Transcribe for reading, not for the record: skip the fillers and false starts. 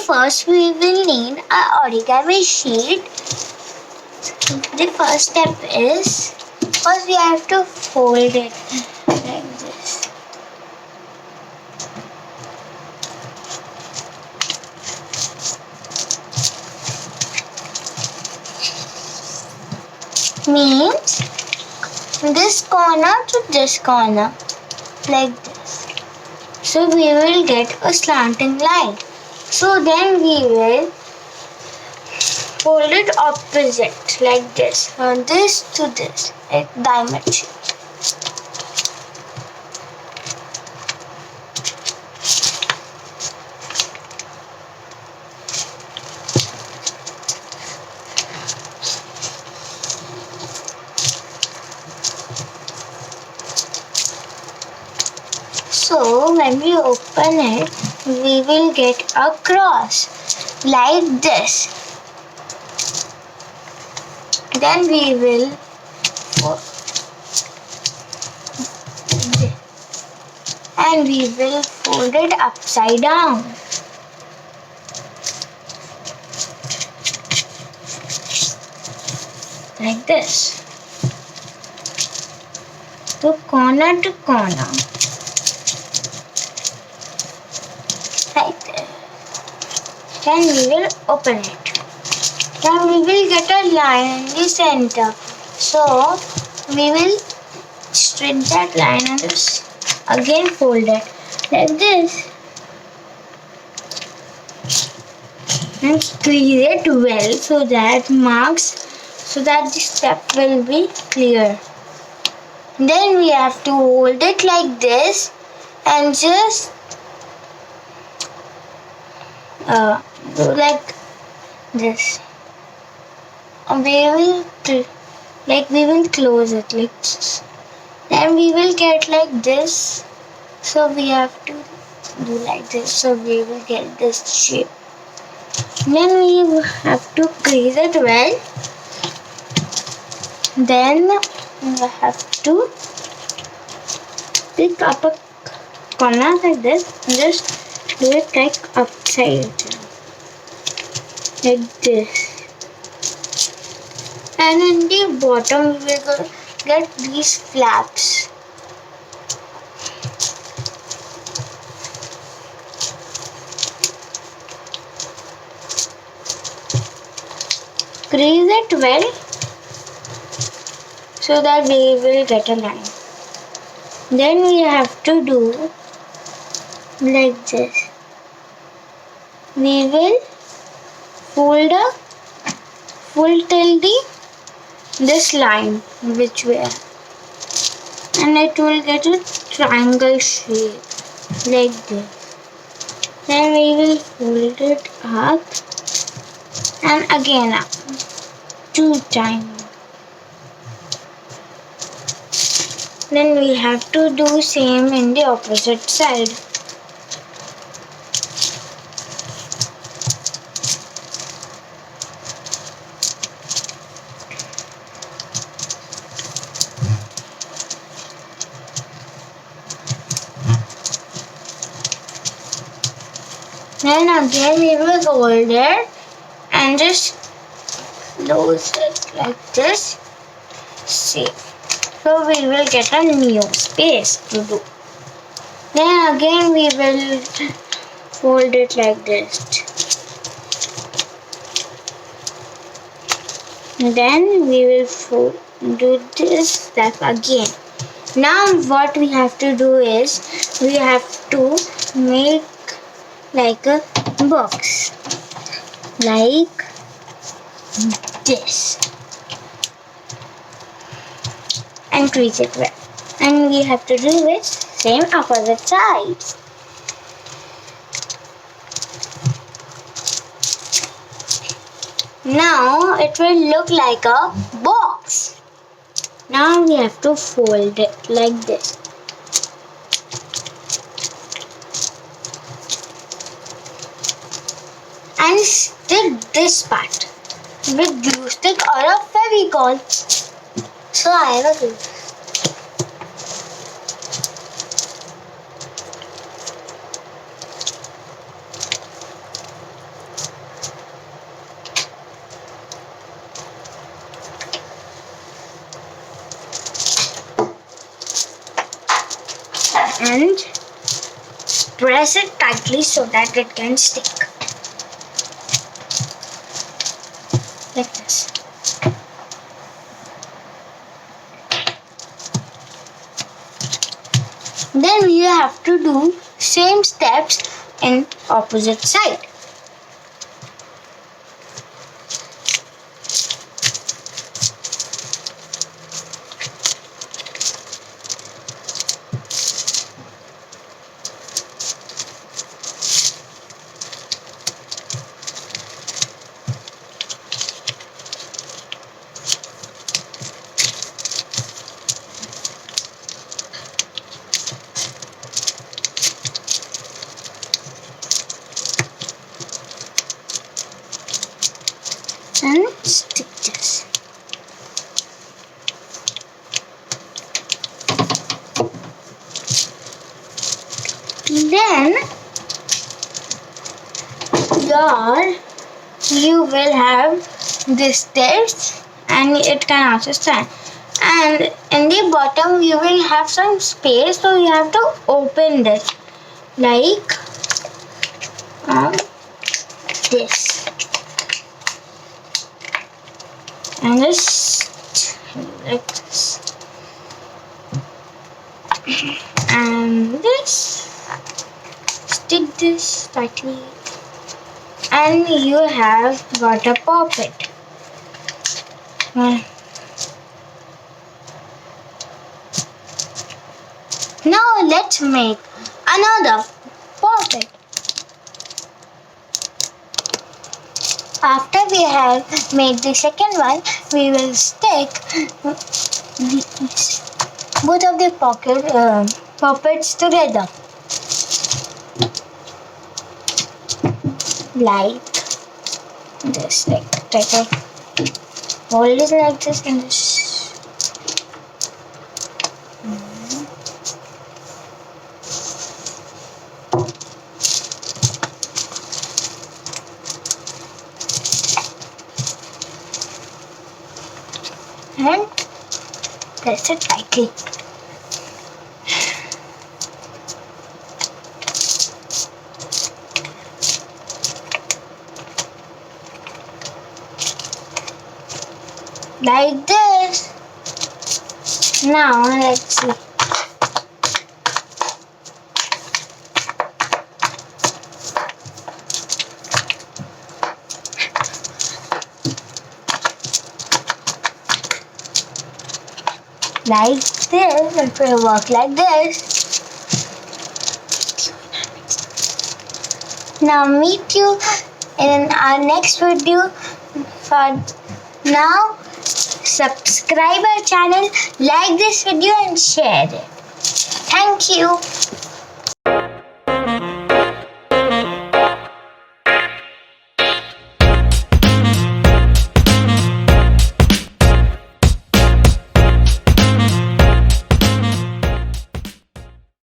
first we will need a origami sheet. The first step is, first we have to fold it like this. Means this corner to this corner, like this. So we will get a slanting line. So then we will fold it opposite, like this, from this to this, like diamond shape. So when we open it, we will get a cross like this. Then we will fold it upside down. Like this. So corner to corner. Like this. Then we will open it. Then we will get a line in the center. So we will straight that line and just again fold it like this. And crease it well so that the step will be clear. Then we have to hold it like this and just do like this. We will close it like this. Then we will get like this. So we have to do like this. So we will get this shape. Then we have to crease it well. Then we have to pick up a corner like this and just do it like upside down. Like this. And in the bottom we will get these flaps. Crease it well so that we will get a line. Then we have to do like this. We will fold till this line which we have, and it will get a triangle shape like this. Then we will fold it up and again up 2 times. Then we have to do same in the opposite side. Then again we will hold it and just close it like this. See. So we will get a new space to do. Then again we will fold it like this. Then we will do this step again. Now what we have to do is we have to make like a box like this and crease it well, and we have to do it same opposite sides. Now it will look like a box. Now we have to fold it like this. And stick this part with glue stick or a Fevicol. So I will do this. and press it tightly so that it can stick. Like this. Then you have to do same steps in opposite side. And stick this. Then you will have this steps and it can also stand. And in the bottom you will have some space, so you have to open this like this. And just like this. And this, stick this tightly, and you have got a puppet. Now let's make another puppet. After we have made the second one, we will stick both of the puppets together. Like this, like hold it like this and this. And press it tightly. Like this. Now let's see. Like this, it will work like this. Now meet you in our next video. For now, subscribe our channel, like this video and share it. Thank you.